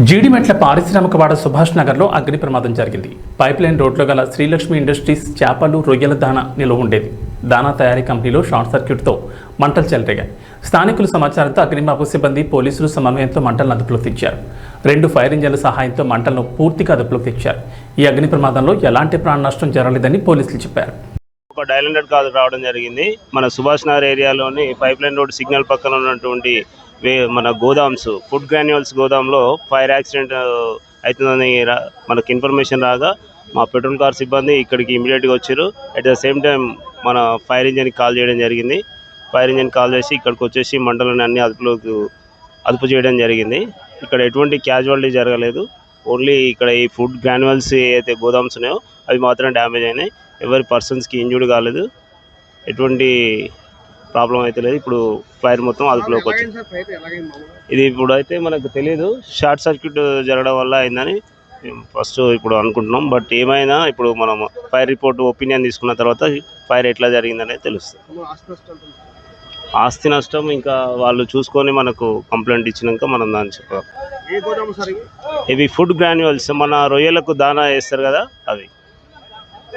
జీడిమెట్ల పారిశ్రామికవాడ సుభాష్ నగర్లో అగ్ని ప్రమాదం జరిగింది. పైప్లైన్ రోడ్లో గల శ్రీలక్ష్మి ఇండస్ట్రీస్ చేపలు రొయ్యల దానా నిల్వ ఉండేది. దానా తయారీ కంపెనీలో షార్ట్ సర్క్యూట్తో మంటలు చెలరేగాయి. స్థానికుల సమాచారంతో అగ్నిమాపక సిబ్బంది పోలీసులు సమన్వయంతో మంటలను అదుపులోకి తెచ్చారు. 2 ఫైర్ ఇంజన్ల సహాయంతో మంటలను పూర్తిగా అదుపులోకి తెచ్చారు. ఈ అగ్ని ప్రమాదంలో ఎలాంటి ప్రాణ నష్టం జరగలేదని పోలీసులు చెప్పారు. ఒక డైలాండెడ్ కాల్ రావడం జరిగింది. మన సుభాష్ నగర్ ఏరియాలోని పైప్లైన్ రోడ్ సిగ్నల్ పక్కన ఉన్నటువంటి మన గోదామ్స్ ఫుడ్ గ్రాన్యూల్స్ గోదాంలో ఫైర్ యాక్సిడెంట్ అవుతుందని మనకు ఇన్ఫర్మేషన్ రాగా మా పెట్రోల్ కార్ సిబ్బంది ఇక్కడికి ఇమీడియట్గా వచ్చారు. అట్ ద సేమ్ టైం మన ఫైర్ ఇంజిన్కి కాల్ చేయడం జరిగింది. ఫైర్ ఇంజిన్ కాల్ చేసి ఇక్కడికి వచ్చేసి మంటలను అన్ని అదుపు చేయడం జరిగింది. ఇక్కడ ఎటువంటి క్యాజువాలిటీ జరగలేదు. ఓన్లీ ఇక్కడ ఈ ఫుడ్ గ్రాన్యూల్స్ ఏదైతే గోదామ్స్ ఉన్నాయో అవి మాత్రం డ్యామేజ్ అయినాయి. ఎవరి పర్సన్స్కి ఇంజూర్డ్ కాలేదు, ఎటువంటి ప్రాబ్లం అయితే లేదు. ఇప్పుడు ఫైర్ మొత్తం అదుపులోకి వచ్చింది. ఇది ఇప్పుడు అయితే మనకు తెలియదు, షార్ట్ సర్క్యూట్ జరగడం వల్ల అయిందని ఫస్ట్ ఇప్పుడు అనుకుంటున్నాం. బట్ ఏమైనా ఇప్పుడు మనం ఫైర్ రిపోర్ట్ ఒపీనియన్ తీసుకున్న తర్వాత ఫైర్ ఎట్లా జరిగిందనేది తెలుస్తుంది. ఆస్తి నష్టం ఇంకా వాళ్ళు చూసుకొని మనకు కంప్లైంట్ ఇచ్చినాక మనం దాన్ని చెప్పాలి. ఇవి ఫుడ్ గ్రాన్యూల్స్ మన రొయ్యలకు దానా వేస్తారు కదా, అవి.